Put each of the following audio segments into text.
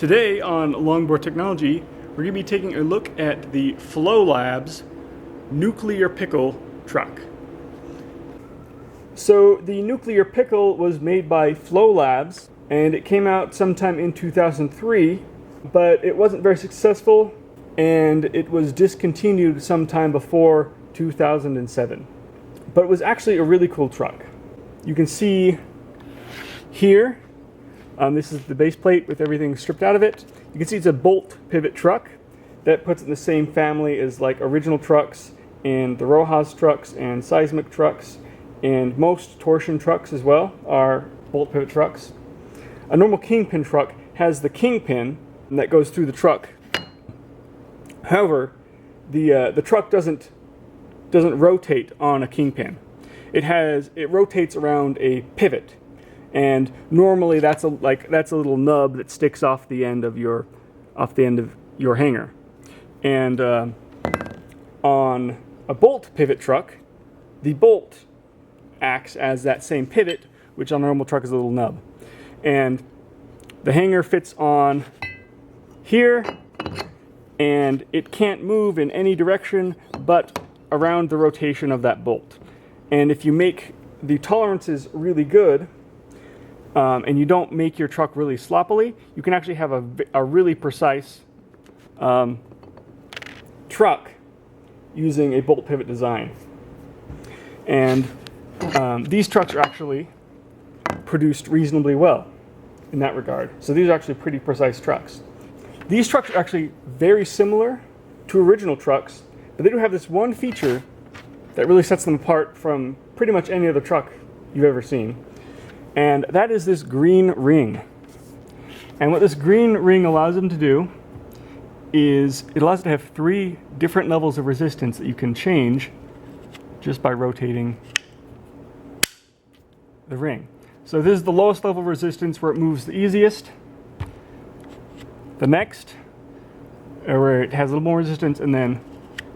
Today on Longboard Technology, we're going to be taking a look at the Flow Labs Nuclear Pickle Truck. So the Nuclear Pickle was made by Flow Labs, and it came out sometime in 2003, but it wasn't very successful, and it was discontinued sometime before 2007. But it was actually a really cool truck. You can see here, this is the base plate with everything stripped out of it. You can see it's a bolt pivot truck that puts it in the same family as like original trucks and the Rojas trucks and seismic trucks, and most torsion trucks as well are bolt pivot trucks. A normal kingpin truck has the kingpin that goes through the truck. However, the truck doesn't rotate on a kingpin. It rotates around a pivot, and normally that's a little nub that sticks off the end of your hanger. And on a bolt pivot truck, the bolt acts as that same pivot, which on a normal truck is a little nub. And the hanger fits on here, and it can't move in any direction but around the rotation of that bolt. And if you make the tolerances really good, and you don't make your truck really sloppily, you can actually have a really precise truck using a bolt pivot design. And these trucks are actually produced reasonably well in that regard. So these are actually pretty precise trucks. These trucks are actually very similar to original trucks, but they do have this one feature that really sets them apart from pretty much any other truck you've ever seen. And that is this green ring. And what this green ring allows them to do is it allows it to have 3 different levels of resistance that you can change just by rotating the ring. So this is the lowest level of resistance where it moves the easiest. The next, where it has a little more resistance, and then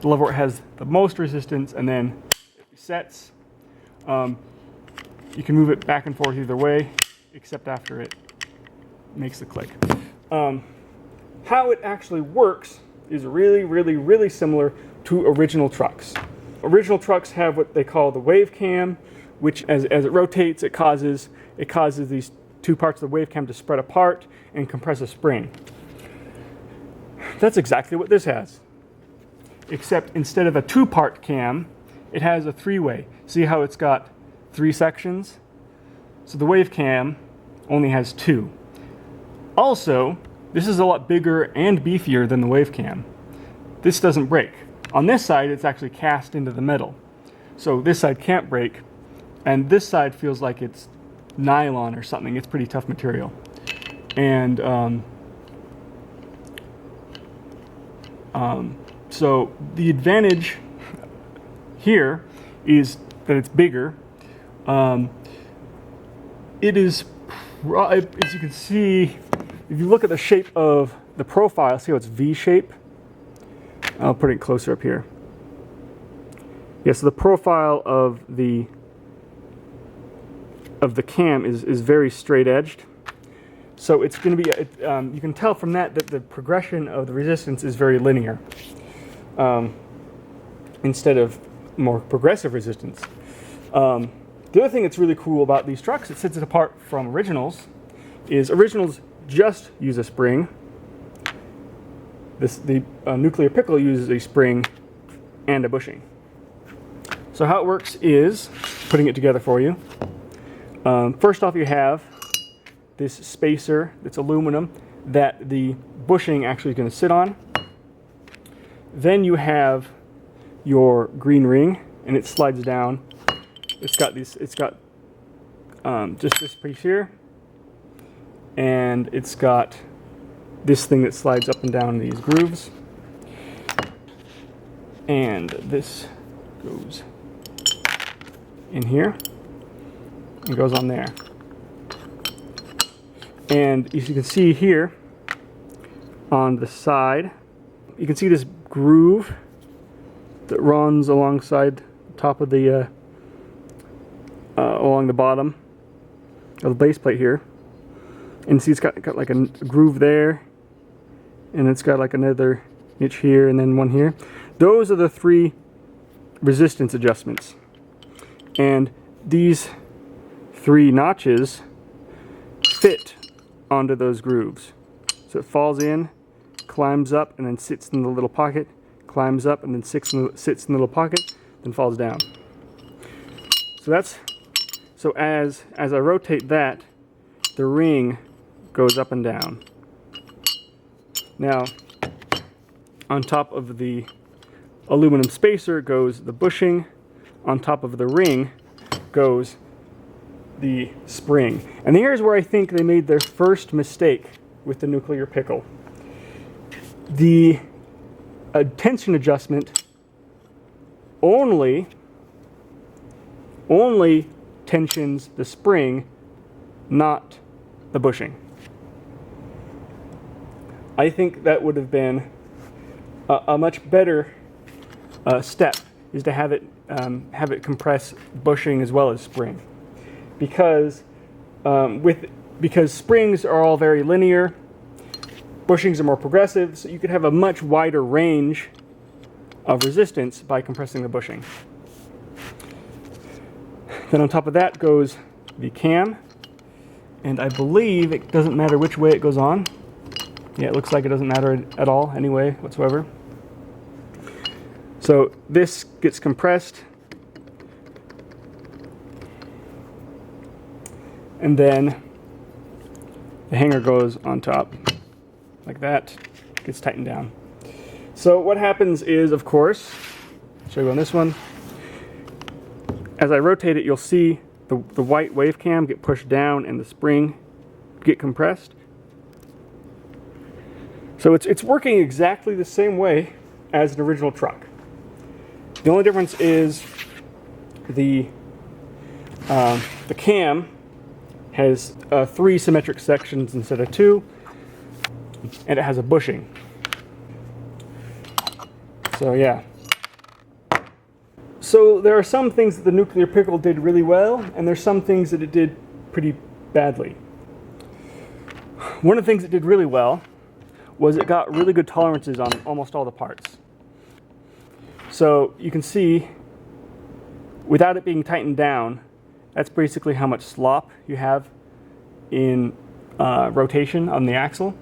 the level where it has the most resistance, and then it resets. You can move it back and forth either way, except after it makes the click. How it actually works is really similar to original trucks. Original trucks have what they call the wave cam, which as it rotates, it causes these 2 parts of the wave cam to spread apart and compress a spring. That's exactly what this has. Except instead of a 2-part cam, it has a 3-way. See how it's got 3 sections? So the wave cam only has 2. Also, this is a lot bigger and beefier than the wave cam. This doesn't break. On this side, it's actually cast into the metal. So this side can't break, and this side feels like it's nylon or something. It's pretty tough material. And so the advantage here is that it's bigger. It is, as you can see, if you look at the shape of the profile, see how it's V-shape? I'll put it closer up here. Yeah, so the profile of the cam is very straight-edged. So it's going to be, you can tell from that the progression of the resistance is very linear, instead of more progressive resistance. The other thing that's really cool about these trucks that sets it apart from originals is originals just use a spring. The Nuclear Pickle uses a spring and a bushing. So how it works is, putting it together for you, first off you have this spacer that's aluminum that the bushing actually is going to sit on. Then you have your green ring, and it slides down. It's got just this piece here, and it's got this thing that slides up and down these grooves, and this goes in here and goes on there. And as you can see here on the side, you can see this groove that runs alongside the top of the along the bottom of the base plate here. And see it's got like a groove there and it's got like another niche here and then one here. Those are the 3 resistance adjustments. And these 3 notches fit onto those grooves. So it falls in, climbs up, and then sits in the little pocket, climbs up, and then sits in the little pocket, then falls down. So as I rotate that, the ring goes up and down. Now, on top of the aluminum spacer goes the bushing. On top of the ring goes the spring. And here's where I think they made their first mistake with the Nuclear Pickle. The tension adjustment only tensions the spring, not the bushing. I think that would have been a much better step, is to have it compress bushing as well as spring, because springs are all very linear, bushings are more progressive, so you could have a much wider range of resistance by compressing the bushing. Then on top of that goes the cam, and I believe it doesn't matter which way it goes on. Yeah, it looks like it doesn't matter at all, any way whatsoever. So this gets compressed, and then the hanger goes on top like that, gets tightened down. So what happens is, of course, show you on this one, as I rotate it, you'll see the white wave cam get pushed down and the spring get compressed. So it's working exactly the same way as an original truck. The only difference is the cam has 3 symmetric sections instead of 2, and it has a bushing. So yeah. So there are some things that the Nuclear Pickle did really well, and there's some things that it did pretty badly. One of the things it did really well was it got really good tolerances on almost all the parts. So you can see, without it being tightened down, that's basically how much slop you have in rotation on the axle.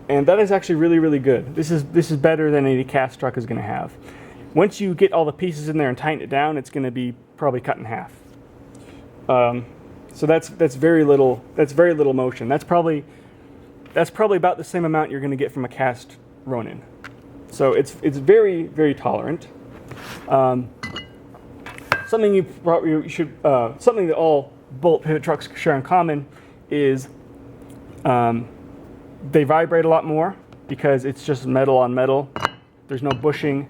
And that is actually really, really good. This is better than any cast truck is going to have. Once you get all the pieces in there and tighten it down, it's going to be probably cut in half. So that's very little. That's very little motion. That's probably about the same amount you're going to get from a cast Ronin. So it's very, very tolerant. Something you should something that all bolt pivot trucks share in common is they vibrate a lot more because it's just metal on metal. There's no bushing.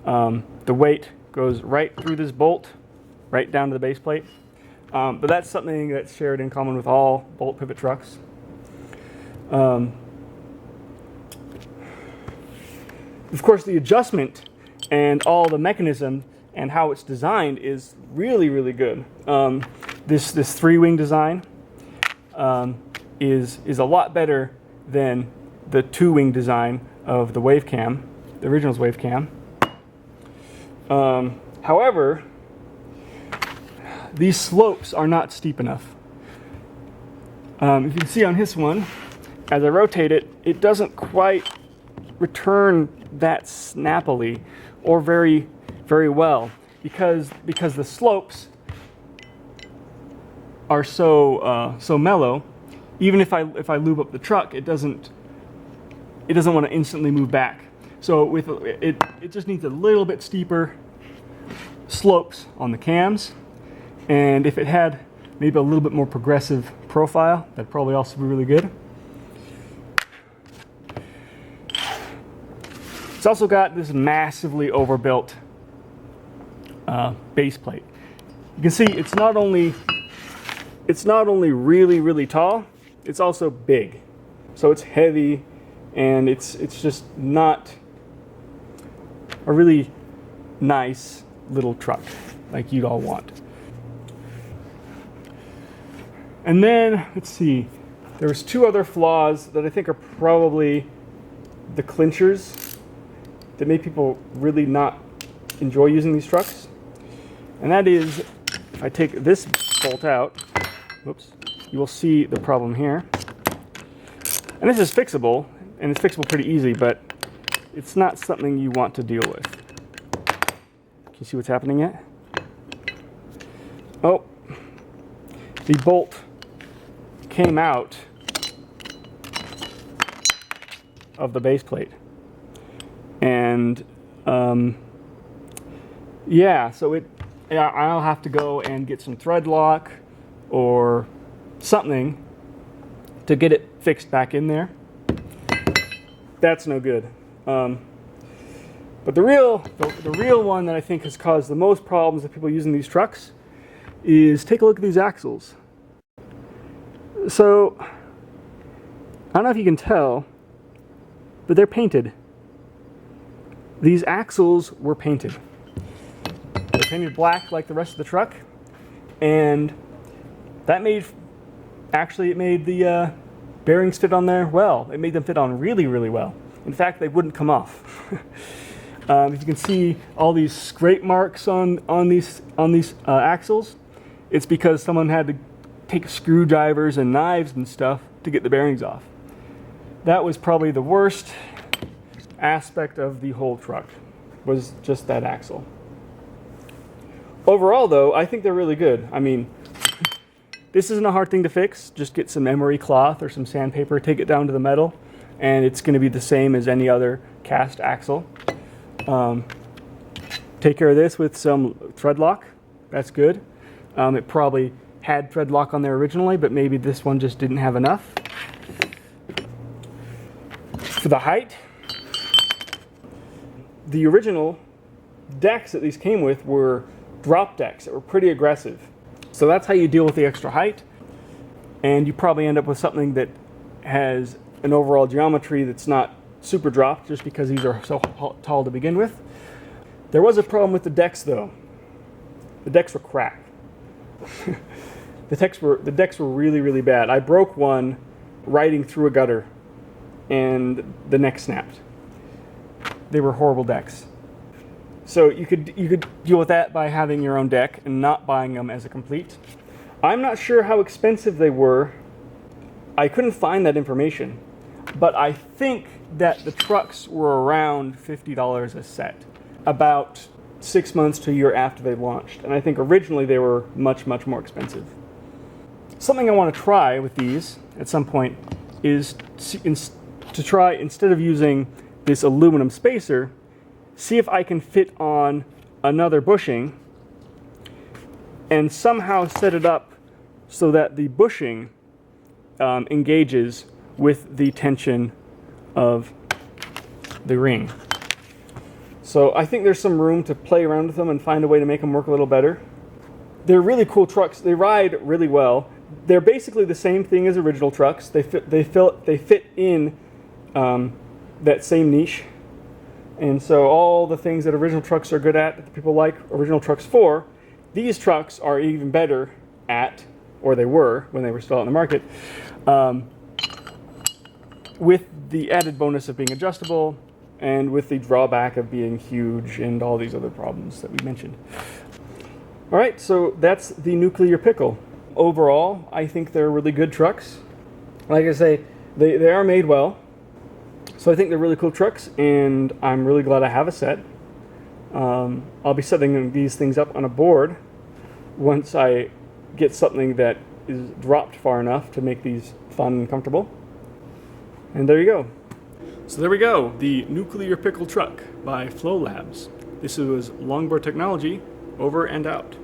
The weight goes right through this bolt, right down to the base plate. But that's something that's shared in common with all bolt pivot trucks. Of course, the adjustment and all the mechanism and how it's designed is really, really good. This 3-wing design is a lot better than the 2-wing design of the wave cam, the original's wave cam. However, these slopes are not steep enough. You can see on this one, as I rotate it, it doesn't quite return that snappily or very, very well because the slopes are so mellow. Even if I lube up the truck, it doesn't want to instantly move back. So with it just needs a little bit steeper slopes on the cams, and if it had maybe a little bit more progressive profile, that'd probably also be really good. It's also got this massively overbuilt base plate. You can see it's not only really, really tall, it's also big. So it's heavy, and it's just not a really nice little truck like you'd all want. And then, let's see, there's 2 other flaws that I think are probably the clinchers that make people really not enjoy using these trucks. And that is, if I take this bolt out, whoops, you will see the problem here. And this is fixable, and it's fixable pretty easy, but it's not something you want to deal with. Can you see what's happening yet? Oh, the bolt came out of the base plate. And yeah, so I'll have to go and get some thread lock or something to get it fixed back in there. That's no good. But the real one that I think has caused the most problems with people using these trucks is, take a look at these axles. So I don't know if you can tell, but they're painted. These axles were painted. They're painted black like the rest of the truck, and that made the bearings fit on there well. It made them fit on really, really well. In fact, they wouldn't come off. If you can see all these scrape marks on these axles, it's because someone had to take screwdrivers and knives and stuff to get the bearings off. That was probably the worst aspect of the whole truck, was just that axle. Overall, though, I think they're really good. I mean, this isn't a hard thing to fix. Just get some emery cloth or some sandpaper, take it down to the metal, and it's going to be the same as any other cast axle. Take care of this with some thread lock. That's good. It probably had thread lock on there originally, but maybe this one just didn't have enough. For the height, the original decks that these came with were drop decks that were pretty aggressive. So that's how you deal with the extra height, and you probably end up with something that has an overall geometry that's not super dropped just because these are so tall to begin with. There was a problem with the decks, though. The decks were cracked. The decks were really, really bad. I broke one riding through a gutter, and the neck snapped. They were horrible decks. So you could deal with that by having your own deck and not buying them as a complete. I'm not sure how expensive they were. I couldn't find that information, but I think that the trucks were around $50 a set, about 6 months to a year after they launched. And I think originally they were much, much more expensive. Something I want to try with these at some point is to try, instead of using this aluminum spacer, see if I can fit on another bushing and somehow set it up so that the bushing engages with the tension of the ring. So I think there's some room to play around with them and find a way to make them work a little better. They're really cool trucks. They ride really well. They're basically the same thing as original trucks. They fit in that same niche. And so all the things that original trucks are good at, that people like original trucks for, these trucks are even better at, or they were when they were still out in the market, with the added bonus of being adjustable and with the drawback of being huge and all these other problems that we mentioned. All right, so that's the Nuclear Pickle. Overall, I think they're really good trucks. Like I say, they are made well. So I think they're really cool trucks, and I'm really glad I have a set. I'll be setting these things up on a board once I get something that is dropped far enough to make these fun and comfortable. And there you go. So there we go, the Nuclear Pickle Truck by Flow Labs. This was Longboard Technology, over and out.